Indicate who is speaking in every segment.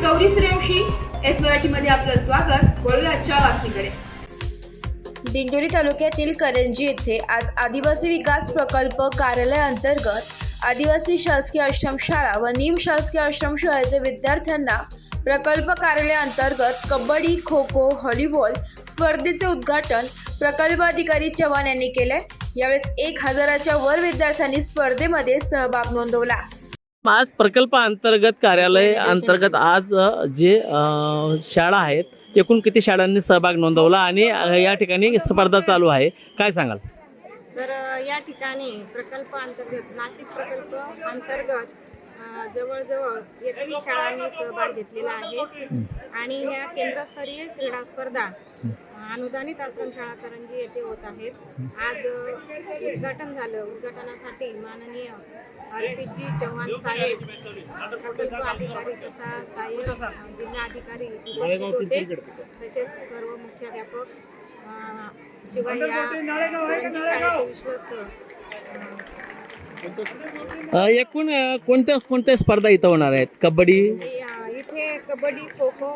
Speaker 1: Gauri Suryavanshi, S मराठीमध्ये आपलं स्वागत। वळूया आजच्या बातमीकडे। दिंडोरी तालुक्यातील करंजी येथे आज आदिवासी विकास प्रकल्प कार्यालय अंतर्गत आदिवासी शासकीय आश्रमशाळा व निम शासकीय आश्रमशाळेचे विद्यार्थ्यांना प्रकल्प कार्यालय अंतर्गत कबड्डी, खो खो, व्हॉलीबॉल स्पर्धेचे उद्घाटन प्रकल्प अधिकारी चव्हाण यांनी केले। यावेळेस 1000च्या वर विद्यार्थ्यांनी स्पर्धेमध्ये सहभाग नोंदवला।
Speaker 2: आज प्रकल्प अंतर्गत कार्यालय अंतर्गत आज जे शाळा आहेत एकूण किती शाळांनी सहभाग नोंदवला आणि या ठिकाणी स्पर्धा चालू आहे, काय सांगाल?
Speaker 3: तर या ठिकाणी प्रकल्प अंतर्गत नाशिक प्रकल्प अंतर्गत जवळजवळ 21 शाळांनी सहभाग घेतलेला आहे आणि ह्या केंद्रस्तरीय क्रीडा स्पर्धा अनुदानित आश्रमशाळा करंजी येथे होत आहेत। आज उद्घाटन झालं। उद्घाटनासाठी माननीय आरपीजी चव्हाण साहेब, प्रकल्प अधिकारी तथा सहाय्यक जिल्हाधिकारी उपस्थित होते, तसेच सर्व मुख्याध्यापक शिवाय या करंजी शाळेचे विश्वस्त
Speaker 2: एकूण कोणत्या स्पर्धा इथं होणार आहेत? कबड्डी,
Speaker 3: इथे कबड्डी, खो खो,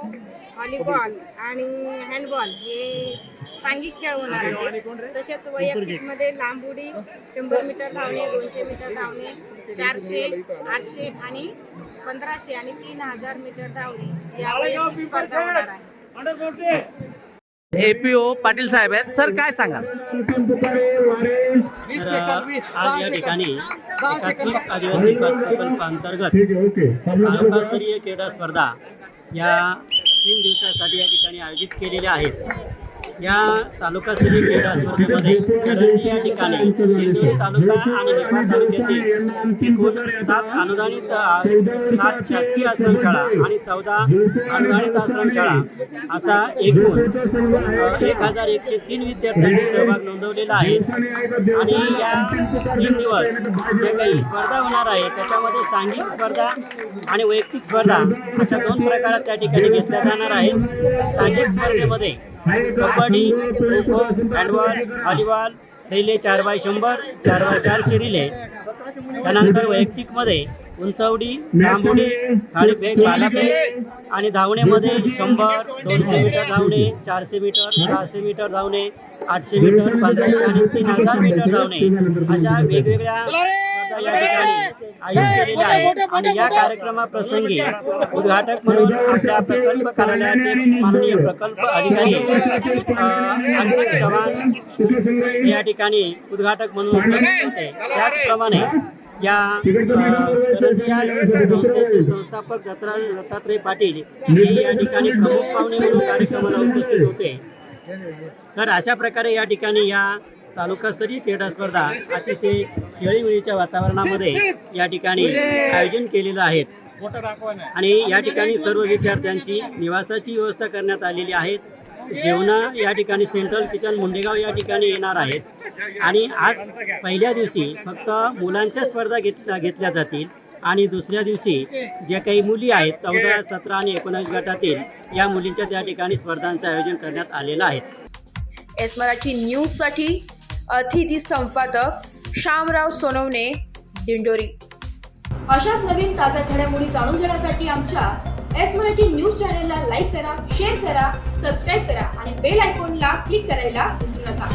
Speaker 3: व्हॉलीबॉल आणि हँडबॉल हे सांघिक खेळ होणार आहेत। तसेच वैयक्तिक मध्ये लांब उडी, 100 मीटर धावणे, 200 मीटर धावणे, 400, 800 आणि 1500 आणि 3000 मीटर धावणे या वैयक्तिक स्पर्धा होणार आहे।
Speaker 2: एपीओ पाटील साहेब आहेत, सर काय सांगाल?
Speaker 4: आज या ठिकाणी एकात्मिक आदिवासी विकास प्रकल्प अंतर्गत तालुकास्तरीय क्रीडा स्पर्धा या 3 दिवसासाठी या ठिकाणी आयोजित केलेल्या आहेत। या तालुकास्तरीय क्रीडा स्पर्धेमध्ये करंजी या ठिकाणी दिंडोरी तालुका आणि निफाड तालुक्यातील एकूण 7 अनुदानित 7 शासकीय आश्रमशाळा आणि 14 अनुदानित आश्रमशाळा असा एकूण 1103 विद्यार्थ्यांनी सहभाग नोंदवलेला आहे। आणि या 3 दिवस जे काही स्पर्धा होणार आहे त्याच्यामध्ये सांघिक स्पर्धा आणि वैयक्तिक स्पर्धा अशा 2 प्रकारात त्या ठिकाणी घेतल्या जाणार आहेत। सांघिक स्पर्धेमध्ये kabaddi, kho kho, handball, volleyball, relay 4x100, 4x400 relay. त्यानंतर वैयक्तिकमध्ये उंचवडी, लांबउडी, थाळीफेक, भालाफेक आणि धावण्यामध्ये 100, 200 मीटर धावणे, 400 मीटर, 600 मीटर धावणे, 800 मीटर, 1500 आणि 3000 मीटर धावणे अशा वेगवेगळ्या स्पर्धा या ठिकाणी आयोजित केलेल्या आहेत। आणि या कार्यक्रमाप्रसंगी उद्घाटक म्हणून आपल्या प्रकल्प कार्यालयाचे माननीय प्रकल्प अधिकारी आरपीजी चव्हाण या ठिकाणी उद्घाटक म्हणून उपस्थित होते। त्याचप्रमाणे या करंजी या संस्थेचे संस्थापक दत्तात्रय पाटील हे या ठिकाणी प्रमुख पाहुणे म्हणून कार्यक्रमाला उपस्थित होते। तर अशा प्रकारे या ठिकाणी या तालुकास्तरीय क्रीडा स्पर्धा अतिशय खेळीमेळीच्या वातावरणामध्ये या ठिकाणी आयोजन केलेलं आहे आणि या ठिकाणी सर्व विद्यार्थ्यांची निवासाची व्यवस्था करण्यात आलेली आहे। जेवणा या ठिकाणी सेंट्रल किचन मुंडेगाव या ठिकाणी येणार आहेत आणि आज पहिल्या दिवशी फक्त मुलांच्या स्पर्धा घेतल्या जातील आणि दुसऱ्या दिवशी जे काही मुली आहेत 14, 17 आणि 19 गटातील या मुलींच्या त्या ठिकाणी स्पर्धांचं आयोजन करण्यात आलेलं आहे।
Speaker 1: एस मराठी न्यूजसाठी अतिथी संपादक शामराव सोनवणे, दिंडोरी। अशाच नवीन ताज्या घडामोडी जाणून घेण्यासाठी आमच्या एस मराठी न्यूज चॅनलला लाईक करा, शेअर करा, सबस्क्राईब करा आणि बेल आयकॉनला क्लिक करायला विसरू नका।